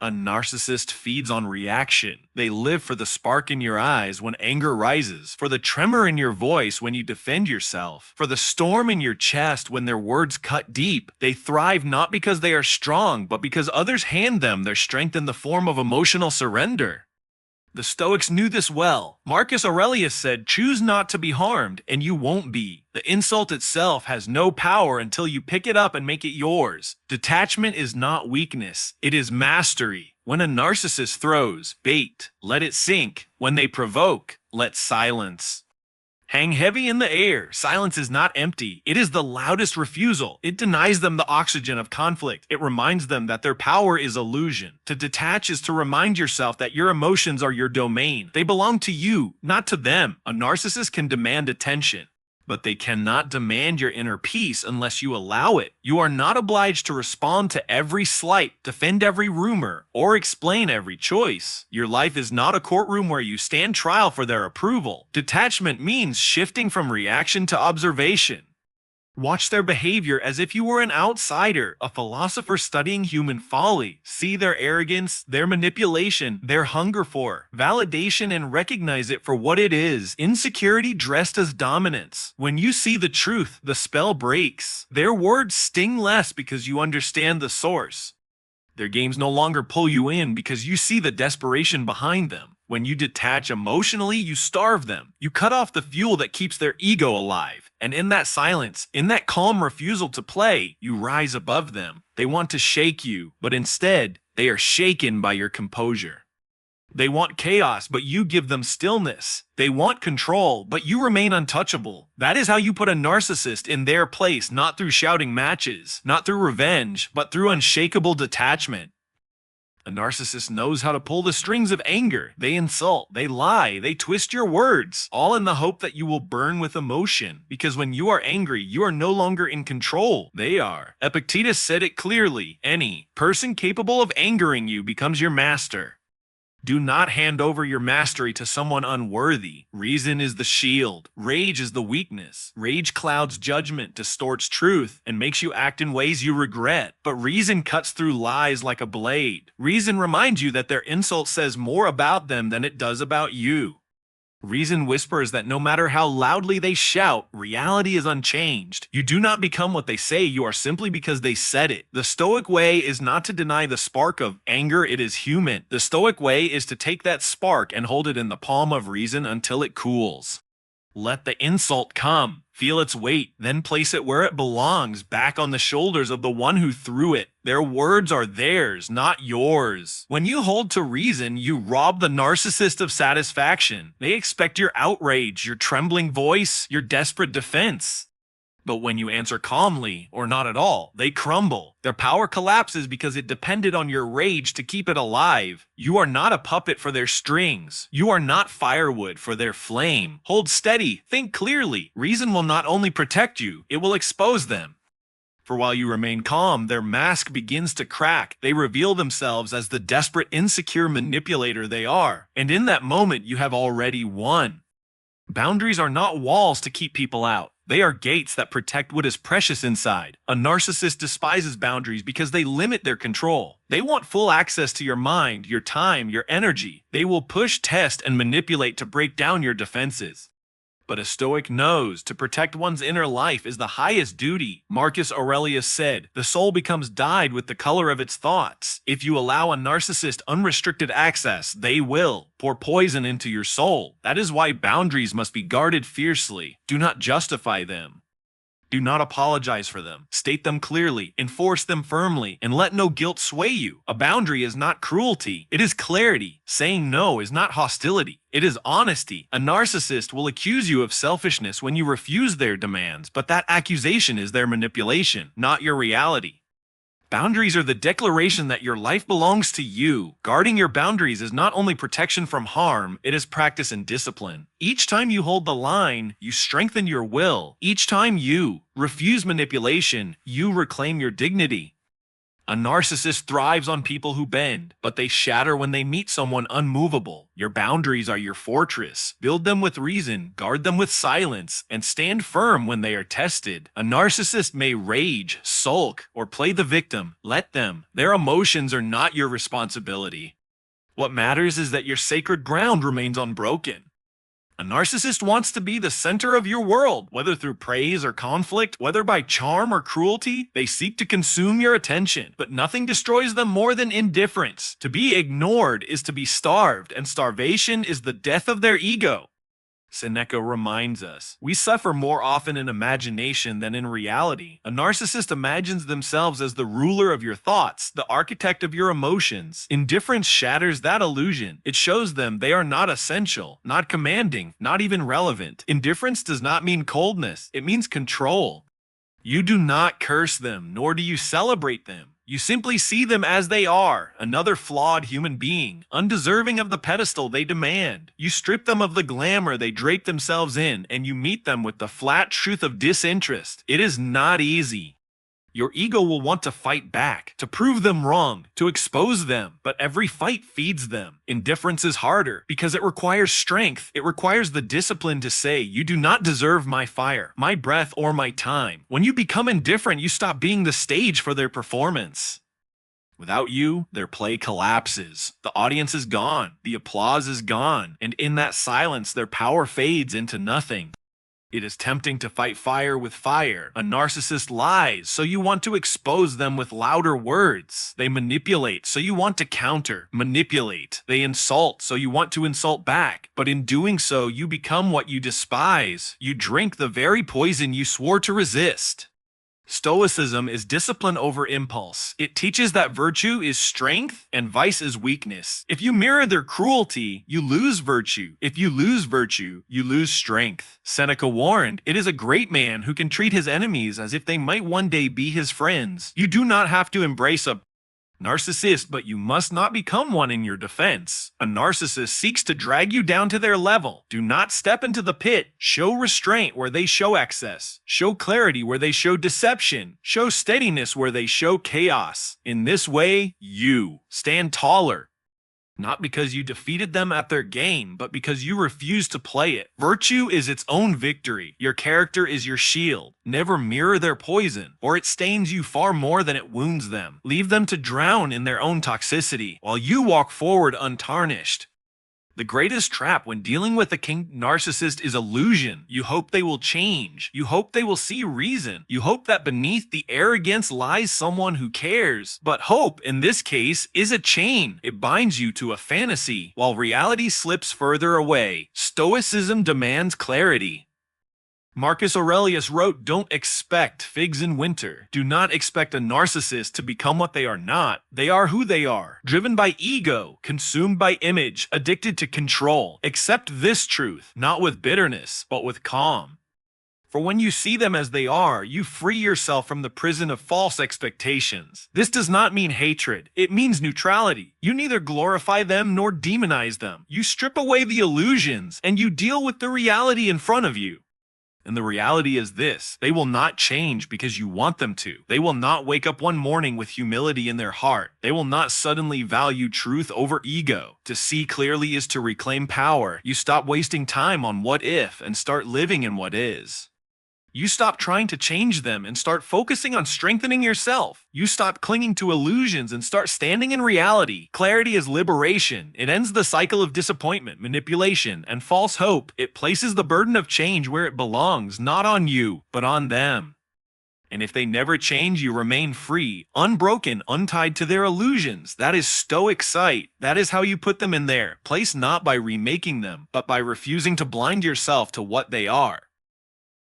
A narcissist feeds on reaction. They live for the spark in your eyes when anger rises, for the tremor in your voice when you defend yourself, for the storm in your chest when their words cut deep. They thrive not because they are strong, but because others hand them their strength in the form of emotional surrender. The Stoics knew this well. Marcus Aurelius said, "Choose not to be harmed, and you won't be." The insult itself has no power until you pick it up and make it yours. Detachment is not weakness, it is mastery. When a narcissist throws bait, let it sink. When they provoke, let silence hang heavy in the air. Silence is not empty. It is the loudest refusal. It denies them the oxygen of conflict. It reminds them that their power is illusion. To detach is to remind yourself that your emotions are your domain. They belong to you, not to them. A narcissist can demand attention, but they cannot demand your inner peace unless you allow it. You are not obliged to respond to every slight, defend every rumor, or explain every choice. Your life is not a courtroom where you stand trial for their approval. Detachment means shifting from reaction to observation. Watch their behavior as if you were an outsider, a philosopher studying human folly. See their arrogance, their manipulation, their hunger for validation, and recognize it for what it is: insecurity dressed as dominance. When you see the truth, the spell breaks. Their words sting less because you understand the source. Their games no longer pull you in because you see the desperation behind them. When you detach emotionally, you starve them. You cut off the fuel that keeps their ego alive. And in that silence, in that calm refusal to play, you rise above them. They want to shake you, but instead, they are shaken by your composure. They want chaos, but you give them stillness. They want control, but you remain untouchable. That is how you put a narcissist in their place, not through shouting matches, not through revenge, but through unshakable detachment. A narcissist knows how to pull the strings of anger. They insult, they lie, they twist your words, all in the hope that you will burn with emotion. Because when you are angry, you are no longer in control. They are. Epictetus said it clearly: any person capable of angering you becomes your master. Do not hand over your mastery to someone unworthy. Reason is the shield. Rage is the weakness. Rage clouds judgment, distorts truth, and makes you act in ways you regret. But reason cuts through lies like a blade. Reason reminds you that their insult says more about them than it does about you. Reason whispers that no matter how loudly they shout, reality is unchanged. You do not become what they say you are simply because they said it. The Stoic way is not to deny the spark of anger, it is human. The Stoic way is to take that spark and hold it in the palm of reason until it cools. Let the insult come, feel its weight, then place it where it belongs, back on the shoulders of the one who threw it. Their words are theirs, not yours. When you hold to reason, you rob the narcissist of satisfaction. They expect your outrage, your trembling voice, your desperate defense. But when you answer calmly, or not at all, they crumble. Their power collapses because it depended on your rage to keep it alive. You are not a puppet for their strings. You are not firewood for their flame. Hold steady, think clearly. Reason will not only protect you, it will expose them. For while you remain calm, their mask begins to crack. They reveal themselves as the desperate, insecure manipulator they are. And in that moment, you have already won. Boundaries are not walls to keep people out. They are gates that protect what is precious inside. A narcissist despises boundaries because they limit their control. They want full access to your mind, your time, your energy. They will push, test, and manipulate to break down your defenses. But a Stoic knows to protect one's inner life is the highest duty. Marcus Aurelius said, "The soul becomes dyed with the color of its thoughts." If you allow a narcissist unrestricted access, they will pour poison into your soul. That is why boundaries must be guarded fiercely. Do not justify them. Do not apologize for them. State them clearly, enforce them firmly, and let no guilt sway you. A boundary is not cruelty, it is clarity. Saying no is not hostility, it is honesty. A narcissist will accuse you of selfishness when you refuse their demands, but that accusation is their manipulation, not your reality. Boundaries are the declaration that your life belongs to you. Guarding your boundaries is not only protection from harm, it is practice and discipline. Each time you hold the line, you strengthen your will. Each time you refuse manipulation, you reclaim your dignity. A narcissist thrives on people who bend, but they shatter when they meet someone unmovable. Your boundaries are your fortress. Build them with reason, guard them with silence, and stand firm when they are tested. A narcissist may rage, sulk, or play the victim. Let them. Their emotions are not your responsibility. What matters is that your sacred ground remains unbroken. A narcissist wants to be the center of your world, whether through praise or conflict, whether by charm or cruelty. They seek to consume your attention, but nothing destroys them more than indifference. To be ignored is to be starved, and starvation is the death of their ego. Seneca reminds us, we suffer more often in imagination than in reality. A narcissist imagines themselves as the ruler of your thoughts, the architect of your emotions. Indifference shatters that illusion. It shows them they are not essential, not commanding, not even relevant. Indifference does not mean coldness, it means control. You do not curse them, nor do you celebrate them. You simply see them as they are, another flawed human being, undeserving of the pedestal they demand. You strip them of the glamour they drape themselves in, and you meet them with the flat truth of disinterest. It is not easy. Your ego will want to fight back, to prove them wrong, to expose them, but every fight feeds them. Indifference is harder because it requires strength. It requires the discipline to say, you do not deserve my fire, my breath, or my time. When you become indifferent, you stop being the stage for their performance. Without you, their play collapses. The audience is gone, the applause is gone, and in that silence, their power fades into nothing. It is tempting to fight fire with fire. A narcissist lies, so you want to expose them with louder words. They manipulate, so you want to counter. Manipulate. They insult, so you want to insult back. But in doing so, you become what you despise. You drink the very poison you swore to resist. Stoicism is discipline over impulse. It teaches that virtue is strength and vice is weakness. If you mirror their cruelty, you lose virtue. If you lose virtue, you lose strength. Seneca warned, it is a great man who can treat his enemies as if they might one day be his friends. You do not have to embrace a narcissist, but you must not become one in your defense. A narcissist seeks to drag you down to their level. Do not step into the pit. Show restraint where they show excess. Show clarity where they show deception. Show steadiness where they show chaos. In this way, you stand taller. Not because you defeated them at their game, but because you refuse to play it. Virtue is its own victory. Your character is your shield. Never mirror their poison, or it stains you far more than it wounds them. Leave them to drown in their own toxicity, while you walk forward untarnished. The greatest trap when dealing with a king narcissist is illusion. You hope they will change. You hope they will see reason. You hope that beneath the arrogance lies someone who cares. But hope, in this case, is a chain. It binds you to a fantasy, while reality slips further away. Stoicism demands clarity. Marcus Aurelius wrote, don't expect figs in winter. Do not expect a narcissist to become what they are not. They are who they are, driven by ego, consumed by image, addicted to control. Accept this truth, not with bitterness, but with calm. For when you see them as they are, you free yourself from the prison of false expectations. This does not mean hatred. It means neutrality. You neither glorify them nor demonize them. You strip away the illusions, and you deal with the reality in front of you. And the reality is this, they will not change because you want them to. They will not wake up one morning with humility in their heart. They will not suddenly value truth over ego. To see clearly is to reclaim power. You stop wasting time on what if and start living in what is. You stop trying to change them and start focusing on strengthening yourself. You stop clinging to illusions and start standing in reality. Clarity is liberation. It ends the cycle of disappointment, manipulation, and false hope. It places the burden of change where it belongs, not on you, but on them. And if they never change, you remain free, unbroken, untied to their illusions. That is Stoic sight. That is how you put them in their place, not by remaking them, but by refusing to blind yourself to what they are.